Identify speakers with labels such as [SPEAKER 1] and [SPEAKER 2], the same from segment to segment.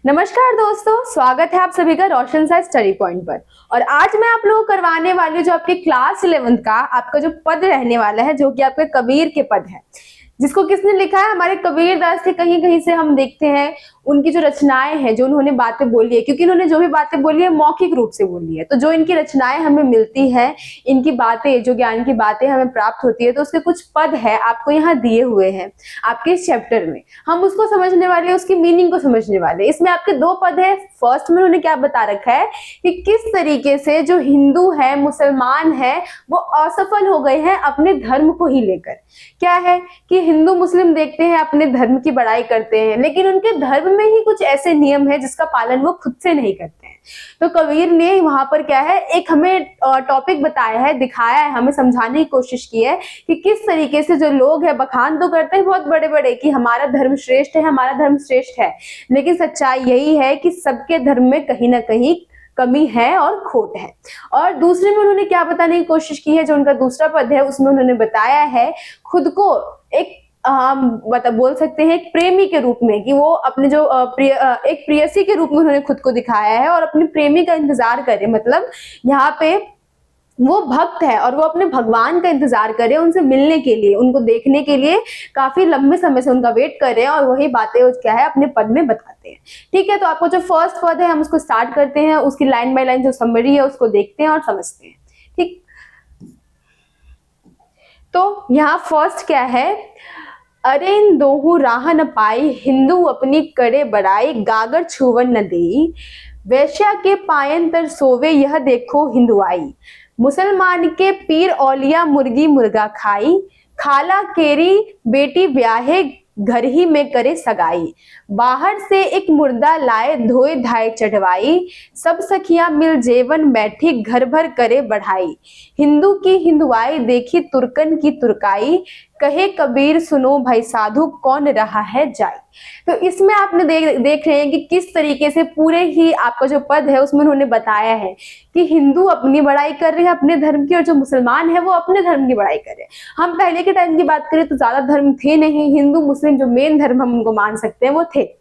[SPEAKER 1] नमस्कार दोस्तों, स्वागत है आप सभी का रोशन सा स्टडी पॉइंट पर। और आज मैं आप लोगों को करवाने वाली हूँ जो आपके क्लास 11th का आपका जो पद रहने वाला है, जो कि आपके कबीर के पद है, जिसको किसने लिखा है? हमारे कबीर दास के कहीं कहीं से हम देखते हैं उनकी जो रचनाएं हैं, जो उन्होंने बातें बोली है, क्योंकि इन्होंने जो भी बातें बोली है मौखिक रूप से बोली है, तो जो इनकी रचनाएं हमें मिलती हैं, इनकी बातें, जो ज्ञान की बातें हमें प्राप्त होती है, तो उसके कुछ पद है आपको यहाँ दिए हुए हैं आपके इस चैप्टर में। हम उसको समझने वाले हैं, उसकी मीनिंग को समझने वाले हैं। इसमें आपके दो पद है। फर्स्ट में उन्होंने क्या बता रखा है कि किस तरीके से जो हिंदू है, मुसलमान है, वो असफल हो गए हैं अपने धर्म को ही लेकर। क्या है कि हिंदू मुस्लिम देखते हैं अपने धर्म की बड़ाई करते हैं, लेकिन उनके धर्म में ही कुछ ऐसे नियम है जिसका पालन वो खुद से नहीं करते हैं। तो कबीर ने वहां पर क्या है, एक हमें टॉपिक बताया है, दिखाया है, हमें समझाने की कोशिश की है कि किस तरीके से जो लोग हैं बखान तो करते हैं बहुत बड़े बड़े कि हमारा धर्म श्रेष्ठ है, हमारा धर्म श्रेष्ठ है, लेकिन सच्चाई यही है कि सबके धर्म में कहीं ना कहीं कमी है और खोट है। और दूसरे में उन्होंने क्या बताने की कोशिश की है, जो उनका दूसरा पद है उसमें उन्होंने बताया है खुद को एक बोल सकते हैं एक प्रेमी के रूप में, कि वो अपने जो एक प्रेयसी के रूप में उन्होंने खुद को दिखाया है और अपने प्रेमी का इंतजार करे। मतलब यहाँ पे वो भक्त है और वो अपने भगवान का इंतजार करे, उनसे मिलने के लिए, उनको देखने के लिए काफी लंबे समय से उनका वेट कर रहे हैं, और वही बातें क्या है अपने पद में बताते हैं। ठीक है, तो आपको जो फर्स्ट पद है हम उसको स्टार्ट करते हैं, उसकी लाइन बाय लाइन जो समरी है उसको देखते हैं और समझते हैं। ठीक, तो यहाँ फर्स्ट क्या है, अरे इन दोहु राह न पाई, हिंदू अपनी करे बड़ाई, गागर छुवन न देई, वैश्या के पायन तर सोवे, यह देखो हिंदुआई, मुसलमान के पीर औलिया मुर्गी मुर्गा खाई, खाला केरी बेटी ब्याहे घर ही में करे सगाई, बाहर से एक मुर्दा लाए धोए धाए चढ़वाई, सब सखियां मिल जेवन बैठी घर भर करे बढ़ाई, हिंदू की हिंदुआई देखी तुर्कन की तुर्काई, कहे कबीर सुनो भाई साधु कौन रहा है जाई। तो इसमें आपने देख रहे हैं कि किस तरीके से पूरे ही आपका जो पद है उसमें उन्होंने बताया है कि हिंदू अपनी बड़ाई कर रहे हैं अपने धर्म की, और जो मुसलमान है वो अपने धर्म की बड़ाई कर रहे हैं। हम पहले के टाइम की बात करें तो ज्यादा धर्म थे नहीं, हिंदू मुस्लिम जो मेन धर्म हम उनको मान सकते हैं वो थे।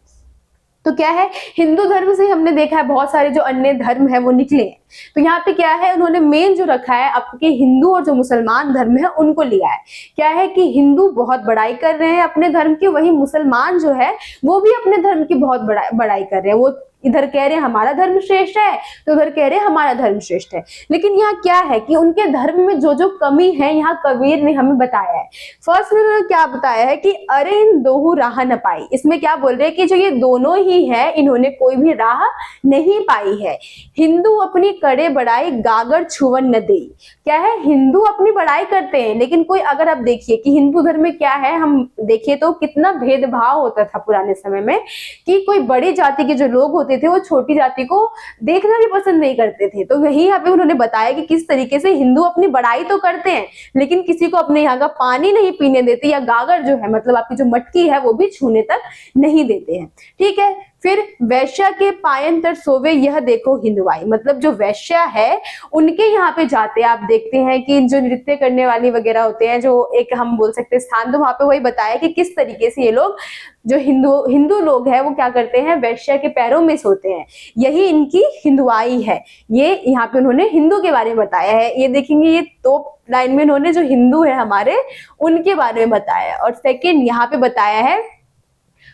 [SPEAKER 1] तो क्या है, हिंदू धर्म से हमने देखा है बहुत सारे जो अन्य धर्म है वो निकले हैं। तो यहाँ पे क्या है, उन्होंने मेन जो रखा है आपके हिंदू और जो मुसलमान धर्म है उनको लिया है। क्या है कि हिंदू बहुत बड़ाई कर रहे हैं अपने धर्म की, वही मुसलमान जो है वो भी अपने धर्म की बहुत बड़ाई कर रहे हैं। वो इधर कह रहे हैं हमारा धर्म श्रेष्ठ है, तो उधर कह रहे हैं हमारा धर्म श्रेष्ठ है। लेकिन यहाँ क्या है कि उनके धर्म में जो जो कमी है यहाँ कबीर ने हमें बताया है। फर्स्ट में उन्होंने क्या बताया है कि अरे इन दोहु राह न पाई। इसमें क्या बोल रहे हैं कि जो ये दोनों ही है इन्होंने कोई भी राह नहीं पाई है। हिंदू अपनी करे बड़ाई, गागर छुवन न दे। क्या है, हिंदू अपनी बड़ाई करते हैं, लेकिन कोई अगर आप देखिए कि हिंदू धर्म में क्या है, हम देखिए तो कितना भेदभाव होता था पुराने समय में, कि कोई बड़ी जाति के जो लोग होते थे वो छोटी जाति को देखना भी पसंद नहीं करते थे। तो यही यहाँ पे उन्होंने बताया कि किस तरीके से हिंदू अपनी बड़ाई तो करते हैं, लेकिन किसी को अपने यहाँ का पानी नहीं पीने देते, या गागर जो है मतलब आपकी जो मटकी है वो भी छूने तक नहीं देते हैं। ठीक है, फिर वैश्या के पायन तर सोवे, यह देखो हिंदुआई। मतलब जो वैश्या है उनके यहाँ पे जाते आप देखते हैं कि जो नृत्य करने वाली वगैरह होते हैं, जो एक हम बोल सकते हैं स्थान, तो वहां पे वही बताया कि किस तरीके से ये लोग जो हिंदू लोग हैं वो क्या करते हैं, वैश्या के पैरों में सोते हैं, यही इनकी हिंदुआई है। ये यहाँ पे उन्होंने हिंदू के बारे में बताया है। ये देखेंगे ये तो लाइन में उन्होंने जो हिंदू है हमारे उनके बारे में बताया है। और सेकेंड यहाँ पे बताया है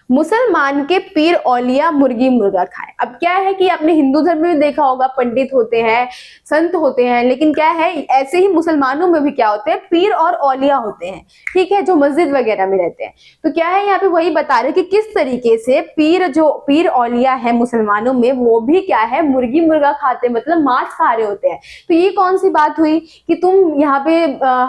[SPEAKER 1] मुसलमान के पीर औलिया मुर्गी मुर्गा खाए। अब क्या है कि आपने हिंदू धर्म में देखा होगा पंडित होते हैं, संत होते हैं, लेकिन क्या है ऐसे ही मुसलमानों में भी क्या होते हैं, पीर और औलिया होते हैं। ठीक है, जो मस्जिद वगैरह में रहते हैं। तो क्या है यहाँ पे वही बता रहे कि किस तरीके से पीर औलिया है मुसलमानों में, वो भी क्या है मुर्गी मुर्गा खाते, मतलब मांस खा रहे होते हैं। तो ये कौन सी बात हुई कि तुम यहाँ पे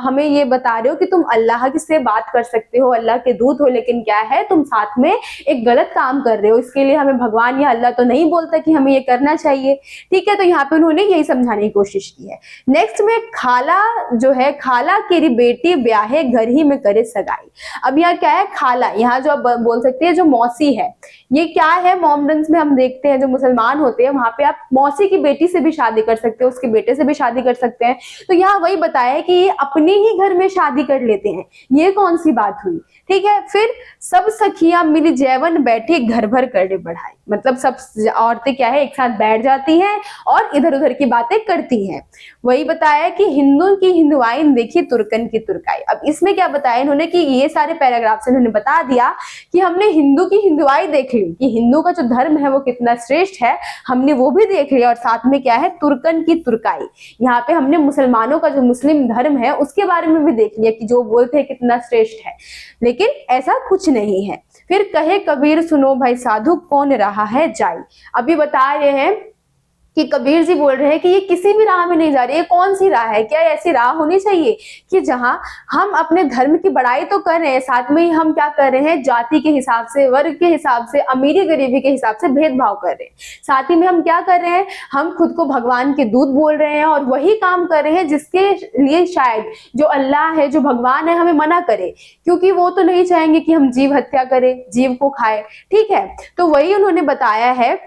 [SPEAKER 1] हमें ये बता रहे हो कि तुम अल्लाह से बात कर सकते हो, अल्लाह के दूत हो, लेकिन क्या है तुम साथ में एक गलत काम कर रहे हो। इसके लिए हमें भगवान या अल्लाह तो नहीं बोलता कि हमें ये करना चाहिए। ठीक है, तो यहाँ पे उन्होंने यही समझाने की कोशिश की है। नेक्स्ट में खाला जो है, खाला केरी बेटी ब्याहे घर ही में करे सगाई। अब यहाँ क्या है, खाला, यहाँ जो आप बोल सकते हैं जो मौसी है, ये क्या है, मोमडन्स में हम देखते हैं जो मुसलमान होते हैं वहां पे आप मौसी की बेटी से भी शादी कर सकते हो, उसके बेटे से भी शादी कर सकते हैं। तो यहाँ वही बताया है कि ये अपने ही घर में शादी कर लेते हैं। ये कौन सी बात हुई। ठीक है, फिर सब सखियां मिल जैवन बैठे घर भर करे बढ़ाई। मतलब सब औरतें क्या है, एक साथ बैठ जाती हैं और इधर उधर की बातें करती हैं। वही बताया कि हिंदू की हिंदुआइन देखी तुर्कन की तुर्काई। अब इसमें क्या बताया इन्होंने कि ये सारे पैराग्राफ से इन्होंने बता दिया कि हमने हिंदू की हिंदुआई देख ली कि हिंदू का जो धर्म है वो कितना श्रेष्ठ है, हमने वो भी देख लिया, और साथ में क्या है, तुर्कन की तुर्काई। यहाँ पे हमने मुसलमानों का जो मुस्लिम धर्म है उसके बारे में भी देख लिया कि जो बोलते हैं कितना श्रेष्ठ है, लेकिन ऐसा कुछ नहीं है। फिर कहे कबीर सुनो भाई साधु कौन रहा है जाई। अभी बता रहे हैं कि कबीर जी बोल रहे हैं कि ये किसी भी राह में नहीं जा रही है। कौन सी राह है? क्या ऐसी राह होनी चाहिए कि जहां हम अपने धर्म की बड़ाई तो कर रहे हैं, साथ में ही हम क्या कर रहे हैं, जाति के हिसाब से, वर्ग के हिसाब से, अमीरी गरीबी के हिसाब से भेदभाव कर रहे हैं। साथ ही में हम क्या कर रहे हैं, हम खुद को भगवान के दूत बोल रहे हैं और वही काम कर रहे हैं जिसके लिए शायद जो अल्लाह है, जो भगवान है, हमें मना करे, क्योंकि वो तो नहीं चाहेंगे कि हम जीव हत्या करें, जीव को खाए। ठीक है, तो वही उन्होंने बताया है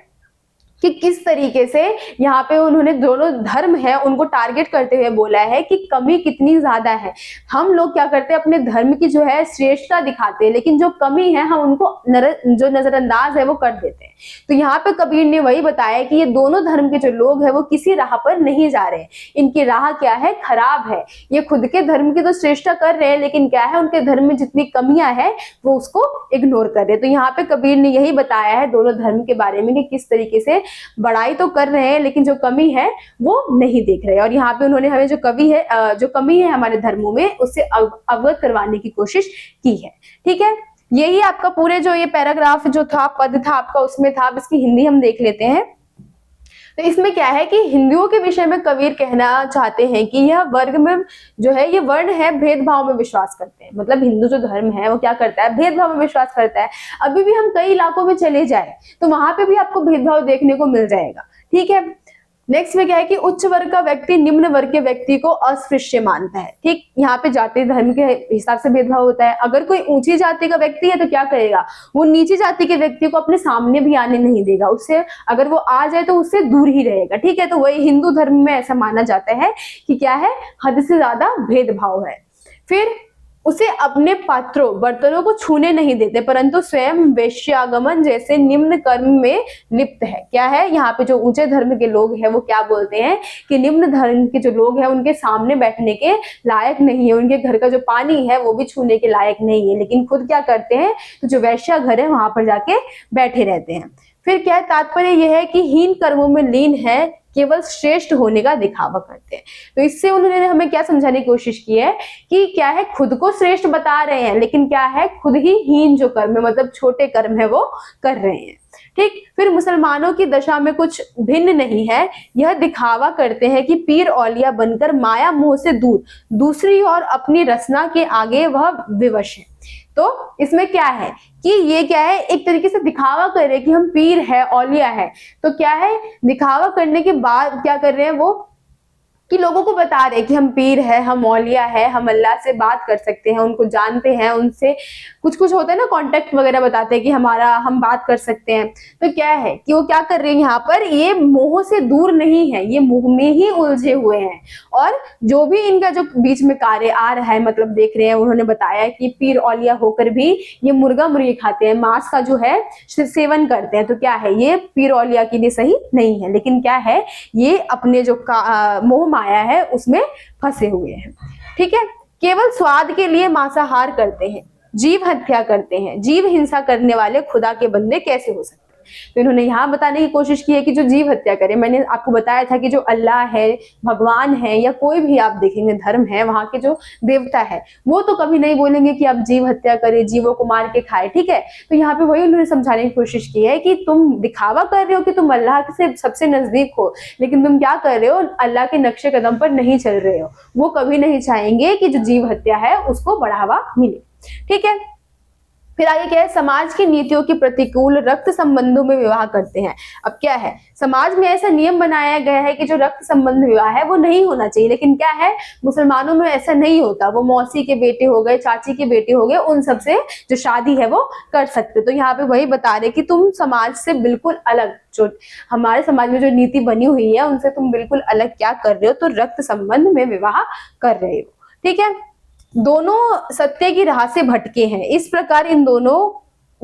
[SPEAKER 1] कि किस तरीके से यहाँ पे उन्होंने दोनों धर्म है उनको टारगेट करते हुए बोला है कि कमी कितनी ज्यादा है। हम लोग क्या करते हैं, अपने धर्म की जो है श्रेष्ठता दिखाते हैं, लेकिन जो कमी है हम उनको जो नजरअंदाज है वो कर देते हैं। तो यहाँ पे कबीर ने वही बताया कि ये दोनों धर्म के जो लोग हैं वो किसी राह पर नहीं जा रहे हैं, इनकी राह क्या है, खराब है। ये खुद के धर्म की तो श्रेष्ठता कर रहे हैं, लेकिन क्या है, उनके धर्म में जितनी कमियां हैं वो उसको इग्नोर कर रहे हैं। तो यहाँ पे कबीर ने यही बताया है दोनों धर्म के बारे में कि किस तरीके से बड़ाई तो कर रहे हैं लेकिन जो कमी है वो नहीं देख रहे। और यहाँ पे उन्होंने हमें जो कमी है हमारे धर्मों में उससे अवगत करवाने की कोशिश की है। ठीक है, यही आपका पूरे जो ये पैराग्राफ जो था, पद था आपका, उसमें था। अब इसकी हिंदी हम देख लेते हैं। तो इसमें क्या है कि हिंदुओं के विषय में कबीर कहना चाहते हैं कि यह वर्ग में जो है, ये वर्ण है, भेदभाव में विश्वास करते हैं। मतलब हिंदू जो धर्म है वो क्या करता है, भेदभाव में विश्वास करता है। अभी भी हम कई इलाकों में चले जाए तो वहां पे भी आपको भेदभाव देखने को मिल जाएगा। ठीक है, नेक्स्ट में क्या है कि उच्च वर्ग का व्यक्ति निम्न वर्ग के व्यक्ति को अस्पृश्य मानता है। ठीक, यहाँ पे जाति धर्म के हिसाब से भेदभाव होता है। अगर कोई ऊंची जाति का व्यक्ति है तो क्या करेगा, वो नीची जाति के व्यक्ति को अपने सामने भी आने नहीं देगा, उससे अगर वो आ जाए तो उससे दूर ही रहेगा। ठीक है, तो वही हिंदू धर्म में ऐसा माना जाता है कि क्या है, हद से ज्यादा भेदभाव है। फिर उसे अपने पात्रों बर्तनों को छूने नहीं देते, परंतु स्वयं वेश्यागमन जैसे निम्न कर्म में लिप्त है। क्या है, यहाँ पे जो ऊंचे धर्म के लोग हैं वो क्या बोलते हैं कि निम्न धर्म के जो लोग हैं उनके सामने बैठने के लायक नहीं है, उनके घर का जो पानी है वो भी छूने के लायक नहीं है, लेकिन खुद क्या करते हैं, तो जो वैश्या घर है वहां पर जाके बैठे रहते हैं। फिर क्या है, तात्पर्य यह है कि हीन कर्मों में लीन है, केवल श्रेष्ठ होने का दिखावा करते हैं। तो इससे उन्होंने हमें क्या समझाने की कोशिश की है कि क्या है, खुद को श्रेष्ठ बता रहे हैं लेकिन क्या है, खुद ही हीन जो कर्म है, मतलब छोटे कर्म है, वो कर रहे हैं। ठीक, फिर मुसलमानों की दशा में कुछ भिन्न नहीं है, यह दिखावा करते हैं कि पीर औलिया बनकर माया मोह से दूर, दूसरी ओर अपनी रचना के आगे वह विवश है। तो इसमें क्या है कि ये क्या है, एक तरीके से दिखावा कर रहे हैं कि हम पीर है, औलिया है। तो क्या है, दिखावा करने के बाद क्या कर रहे हैं वो, कि लोगों को बता रहे कि हम पीर है, हम औलिया है, हम अल्लाह से बात कर सकते हैं, उनको जानते हैं, उनसे कुछ कुछ होता है ना, कांटेक्ट वगैरह बताते हैं कि हम बात कर सकते हैं। तो क्या है कि वो क्या कर रहे हैं यहाँ पर, ये मोह से दूर नहीं है, ये मोह में ही उलझे हुए हैं। और जो भी इनका जो बीच में कार्य आ रहा है, मतलब देख रहे हैं, उन्होंने बताया कि पीर औलिया होकर भी ये मुर्गा मुर्गी खाते हैं, मांस का जो है सेवन करते हैं। तो क्या है, ये पीर औलिया के लिए सही नहीं है, लेकिन क्या है, ये अपने जो मोह माया है उसमें फंसे हुए हैं। ठीक है, केवल स्वाद के लिए मांसाहार करते हैं, जीव हत्या करते हैं, जीव हिंसा करने वाले खुदा के बंदे कैसे हो सकते हैं। तो इन्होंने यहाँ बताने की कोशिश की है कि जो जीव हत्या करे, मैंने आपको बताया था कि जो अल्लाह है, भगवान है, या कोई भी आप देखेंगे धर्म है, वहां के जो देवता है वो तो कभी नहीं बोलेंगे कि आप जीव हत्या करें, जीवों को मार के खाए। ठीक है, तो यहाँ पे वही उन्होंने समझाने की कोशिश की है कि तुम दिखावा कर रहे हो कि तुम अल्लाह से सबसे नजदीक हो, लेकिन तुम क्या कर रहे हो, अल्लाह के नक्शे कदम पर नहीं चल रहे हो। वो कभी नहीं चाहेंगे कि जो जीव हत्या है उसको बढ़ावा मिले। ठीक है, फिर आगे क्या है, समाज की नीतियों के प्रतिकूल रक्त संबंधों में विवाह करते हैं। अब क्या है, समाज में ऐसा नियम बनाया गया है कि जो रक्त संबंध विवाह है वो नहीं होना चाहिए, लेकिन क्या है, मुसलमानों में ऐसा नहीं होता। वो मौसी के बेटे हो गए, चाची के बेटे हो गए, उन सब से जो शादी है वो कर सकते। तो यहाँ पे वही बता रहे कि तुम समाज से बिल्कुल अलग, जो हमारे समाज में जो नीति बनी हुई है उनसे तुम बिल्कुल अलग क्या कर रहे हो, तो रक्त संबंध में विवाह कर रहे हो। ठीक है, दोनों सत्य की राह से भटके हैं, इस प्रकार इन दोनों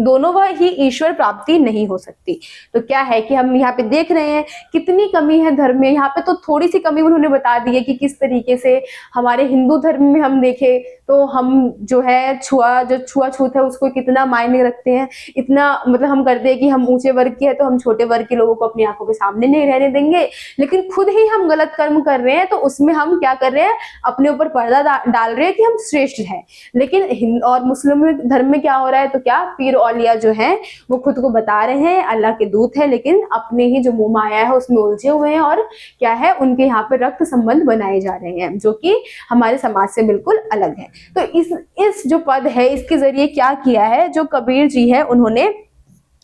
[SPEAKER 1] दोनों वह ही ईश्वर प्राप्ति नहीं हो सकती। तो क्या है कि हम यहाँ पे देख रहे हैं कितनी कमी है धर्म में। यहाँ पे तो थोड़ी सी कमी उन्होंने बता दी है कि किस तरीके से हमारे हिंदू धर्म में हम देखें तो हम जो है छुआछूत है उसको कितना मायने रखते हैं, इतना मतलब हम करते हैं कि हम ऊंचे वर्ग के हैं तो हम छोटे वर्ग के लोगों को अपनी आंखों के सामने नहीं रहने देंगे, लेकिन खुद ही हम गलत कर्म कर रहे हैं तो उसमें हम क्या कर रहे हैं, अपने ऊपर पर्दा डाल रहे हैं कि हम श्रेष्ठ हैं। लेकिन और मुस्लिम धर्म में क्या हो रहा है, तो क्या पीर औलिया जो है वो खुद को बता रहे हैं अल्लाह के दूत है, लेकिन अपने ही जो मुंह माया है उसमें उलझे हुए हैं और क्या है उनके यहाँ पे रक्त संबंध बनाए जा रहे हैं जो कि हमारे समाज से बिल्कुल अलग है। तो इस जो पद है इसके जरिए क्या किया है जो कबीर जी है, उन्होंने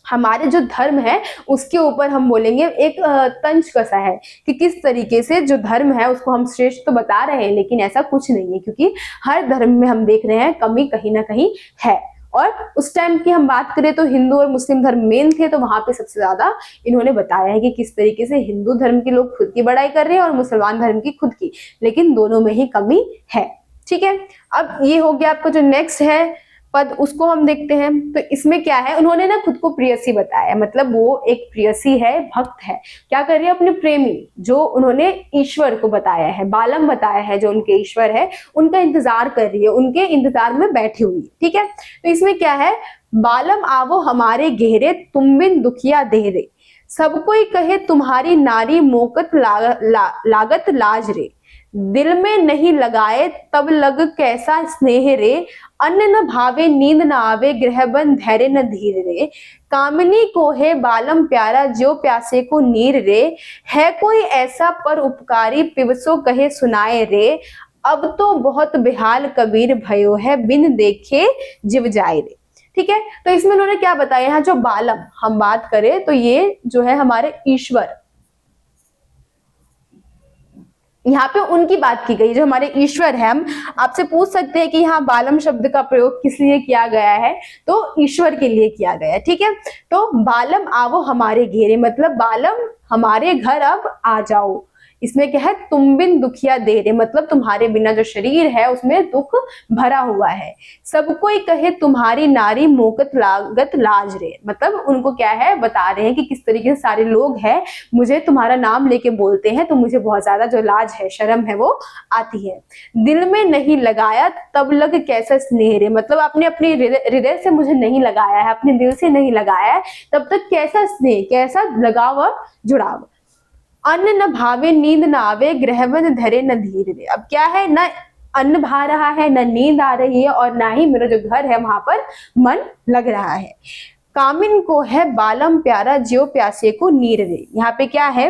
[SPEAKER 1] हमारे जो धर्म है उसके ऊपर हम बोलेंगे एक तंज कसा है कि किस तरीके से जो धर्म है उसको हम श्रेष्ठ तो बता रहे हैं लेकिन ऐसा कुछ नहीं है, क्योंकि हर धर्म में हम देख रहे हैं कमी कहीं ना कहीं है। और उस टाइम की हम बात करें तो हिंदू और मुस्लिम धर्म मेन थे, तो वहां पे सबसे ज्यादा इन्होंने बताया है कि किस तरीके से हिंदू धर्म के लोग खुद की बड़ाई कर रहे हैं और मुसलमान धर्म की खुद की, लेकिन दोनों में ही कमी है। ठीक है, अब ये हो गया आपका जो नेक्स्ट है पद, उसको हम देखते हैं। तो इसमें क्या है, उन्होंने ना खुद को प्रेयसी बताया, मतलब वो एक प्रेयसी है, भक्त है, क्या कर रही है, अपने प्रेमी जो उन्होंने ईश्वर को बताया है, बालम बताया है जो उनके ईश्वर है, उनका इंतजार कर रही है, उनके इंतजार में बैठी हुई है। ठीक है, तो इसमें क्या है, बालम आवो हमारे घेरे, तुम बिन दुखिया देहरे, सब कोई कहे तुम्हारी नारी मोकत लागत लाज रे, दिल में नहीं लगाए तब लग कैसा स्नेह रे, अन्न न भावे नींद न आवे, गृहबंध धैर्य न धीर रे, कामिनी को है बालम प्यारा, जो प्यासे को नीर रे, है कोई ऐसा पर उपकारी, पिबसो कहे सुनाए रे, अब तो बहुत बेहाल कबीर भयो है, बिन देखे जिव जाए रे। ठीक है, तो इसमें उन्होंने क्या बताया, यहाँ जो बालम हम बात करें तो ये जो है हमारे ईश्वर, यहाँ पे उनकी बात की गई जो हमारे ईश्वर है। हम आपसे पूछ सकते हैं कि यहाँ बालम शब्द का प्रयोग किस लिए किया गया है, तो ईश्वर के लिए किया गया है। ठीक है, तो बालम आवो हमारे घेरे, मतलब बालम हमारे घर अब आ जाओ। इसमें क्या है, तुम बिन दुखिया दे रहे, मतलब तुम्हारे बिना जो शरीर है उसमें दुख भरा हुआ है, सब कोई कहे तुम्हारी नारी मोकत लागत लाज रे, मतलब उनको क्या है बता रहे हैं कि किस तरीके से सारे लोग हैं मुझे तुम्हारा नाम लेके बोलते हैं तो मुझे बहुत ज्यादा जो लाज है, शर्म है वो आती है। दिल में नहीं लगाया तब लग कैसा स्नेह रे, मतलब आपने अपने हृदय से मुझे नहीं लगाया है, अपने दिल से नहीं लगाया है, तब तक कैसा स्नेह, कैसा लगाव और जुड़ाव। अन्न न भावे नींद न आवे, गृहबंध धरे न धीर रे, अब क्या है, ना अन्न भा रहा है, न नींद आ रही है और ना ही मेरा जो घर है वहां पर मन लग रहा है। कामिन को है बालम प्यारा, ज्यो प्यासे को नीर रे, यहाँ पे क्या है,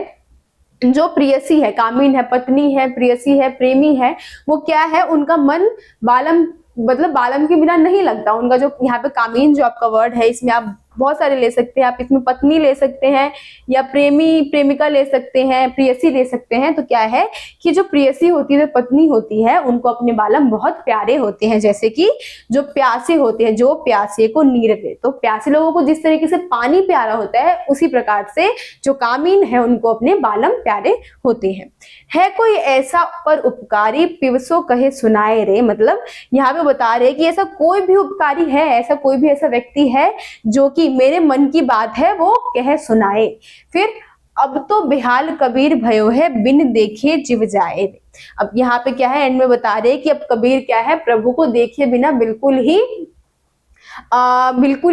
[SPEAKER 1] जो प्रियसी है, कामिन है, पत्नी है, प्रियसी है, प्रेमी है, वो क्या है, उनका मन बालम मतलब बालम के बिना नहीं लगता। उनका जो यहाँ पे कामीन जो आपका वर्ड है, इसमें आप बहुत सारे ले सकते हैं, आप इसमें पत्नी ले सकते हैं या प्रेमी प्रेमिका ले सकते हैं, प्रियसी ले सकते हैं। तो क्या है कि जो प्रियसी होती है, जो पत्नी होती है, उनको अपने बालम बहुत प्यारे होते हैं, जैसे कि जो प्यासे होते हैं, जो प्यासे को नीर पे, तो प्यासे लोगों को जिस तरीके से पानी प्यारा होता है उसी प्रकार से जो कामीन है उनको अपने बालम प्यारे होते हैं। है कोई ऐसा पर उपकारी, पिवसो कहे सुनाए रे, मतलब यहाँ पे बता रहे कि ऐसा कोई भी उपकारी है, ऐसा कोई भी ऐसा व्यक्ति है जो कि मेरे मन की बात है वो कह सुनाए। फिर अब तो बेहाल कबीर भयो है, बिन देखे जिव जाए। अब यहाँ पे क्या है, एंड में बता रहे कि अब कबीर क्या है, प्रभु को देखे बिना बिल्कुल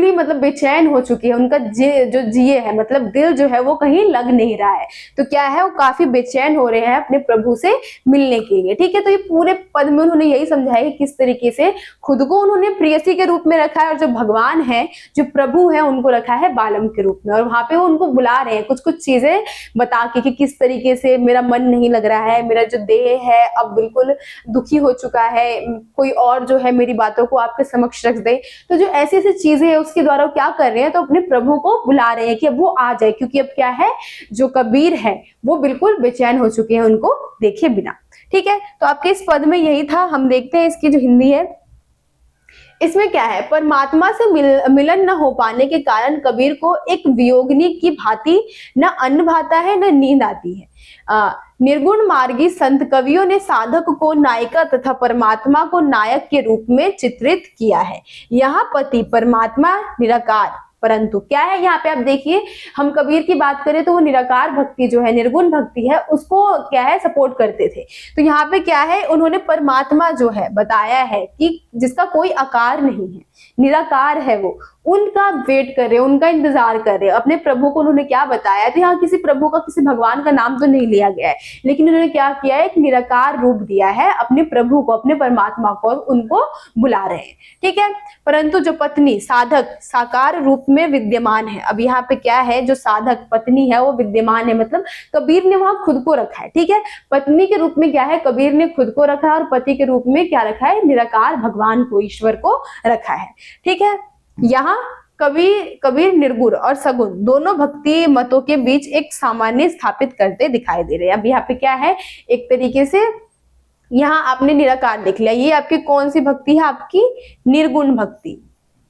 [SPEAKER 1] ही मतलब बेचैन हो चुकी है, उनका जो जिए है, मतलब दिल जो है वो कहीं लग नहीं रहा है, तो क्या है वो काफी बेचैन हो रहे हैं अपने प्रभु से मिलने के लिए। ठीक है, तो ये पूरे पद में उन्होंने यही समझाया कि किस तरीके से खुद को उन्होंने प्रेयसी के रूप में रखा है और जो भगवान है, जो प्रभु है, उनको रखा है बालम के रूप में, और वहां पे वो उनको बुला रहे हैं कुछ कुछ चीजें बता के कि किस तरीके से मेरा मन नहीं लग रहा है, मेरा जो देह है अब बिल्कुल दुखी हो चुका है, कोई और जो है मेरी बातों को आपके समक्ष रख दे। तो जो ऐसी ऐसी चीजें है उसके द्वारा क्या कर रहे हैं, तो अपने प्रभु को बुला रहे हैं कि अब वो आ जाए, क्योंकि अब क्या है, जो कबीर है वो बिल्कुल बेचैन हो चुके हैं उनको देखे बिना। ठीक है, तो आपके इस पद में यही था। हम देखते हैं इसकी जो हिंदी है। इसमें क्या है, परमात्मा से मिलन न हो पाने के कारण कबीर को एक वियोगिनी की भांति न अन्न भाता है न नींद आती है। निर्गुण मार्गी संत कवियों ने साधक को नायिका तथा परमात्मा को नायक के रूप में चित्रित किया है। यहाँ पति परमात्मा निराकार, परंतु क्या है यहाँ पे आप देखिए, हम कबीर की बात करें तो वो निराकार भक्ति जो है, निर्गुण भक्ति है, उसको क्या है सपोर्ट करते थे। तो यहाँ पे क्या है, उन्होंने परमात्मा जो है बताया है कि जिसका कोई आकार नहीं है, निराकार है वो, उनका वेट कर रहे, उनका इंतजार कर रहे। अपने प्रभु को उन्होंने क्या बताया, तो यहाँ किसी प्रभु का, किसी भगवान का नाम तो नहीं लिया गया है, लेकिन उन्होंने क्या किया है, एक निराकार रूप दिया है अपने प्रभु को, अपने परमात्मा को, और उनको बुला रहे हैं। ठीक है, परंतु जो पत्नी साधक साकार रूप में विद्यमान है। अब यहाँ पे क्या है, जो साधक पत्नी है वो विद्यमान है, मतलब कबीर ने वहां खुद को रखा है। ठीक है, पत्नी के रूप में क्या है, कबीर ने खुद को रखा है, और पति के रूप में क्या रखा है, निराकार भगवान को, ईश्वर को रखा है। ठीक है, यहाँ कबीर निर्गुण और सगुण दोनों भक्ति मतों के बीच एक सामान्य स्थापित करते दिखाई दे रहे हैं। अब यहाँ पे क्या है, एक तरीके से यहाँ आपने निराकार देख लिया, ये आपकी कौन सी भक्ति है, आपकी निर्गुण भक्ति।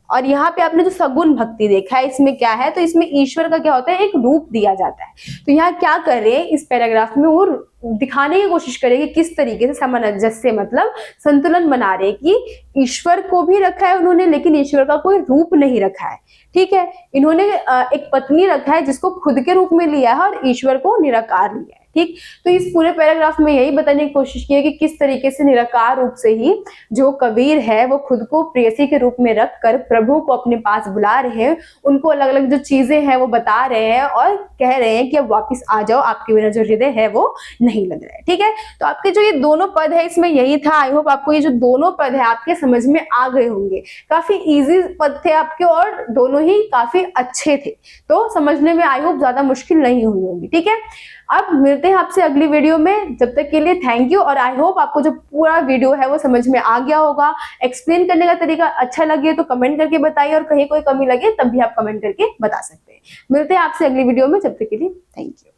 [SPEAKER 1] और यहाँ पे आपने जो सगुण भक्ति देखा है, इसमें क्या है, तो इसमें ईश्वर का क्या होता है, एक रूप दिया जाता है। तो यहाँ क्या कर रहे हैं, इस पैराग्राफ में वो दिखाने की कोशिश करेंगे किस तरीके से सामंजस्य, मतलब संतुलन बना रहे कि ईश्वर को भी रखा है उन्होंने, लेकिन ईश्वर का कोई रूप नहीं रखा है। ठीक है, इन्होंने एक पत्नी रखा है जिसको खुद के रूप में लिया है, और ईश्वर को निराकार लिया है। ठीक, तो इस पूरे पैराग्राफ में यही बताने की कोशिश की है कि किस तरीके से निराकार रूप से ही जो कबीर है वो खुद को प्रेयसी के रूप में रखकर प्रभु को अपने पास बुला रहे हैं, उनको अलग अलग जो चीजें हैं वो बता रहे हैं, और कह रहे हैं कि अब वापस आ जाओ, आपके बिना जो हृदय है वो नहीं लग रहा है। ठीक है, तो आपके जो ये दोनों पद है इसमें यही था। आई होप आपको ये जो दोनों पद है आपके समझ में आ गए होंगे। काफी इजी पद थे आपके, और दोनों ही काफी अच्छे थे, तो समझने में आई होप ज्यादा मुश्किल नहीं हुई होगी। ठीक है, अब मिलते हैं आपसे अगली वीडियो में, जब तक के लिए थैंक यू। और आई होप आपको जो पूरा वीडियो है वो समझ में आ गया होगा। एक्सप्लेन करने का तरीका अच्छा लगे तो कमेंट करके बताइए, और कहीं कोई कमी लगे तब भी आप कमेंट करके बता सकते हैं। मिलते हैं आपसे अगली वीडियो में, जब तक के लिए थैंक यू।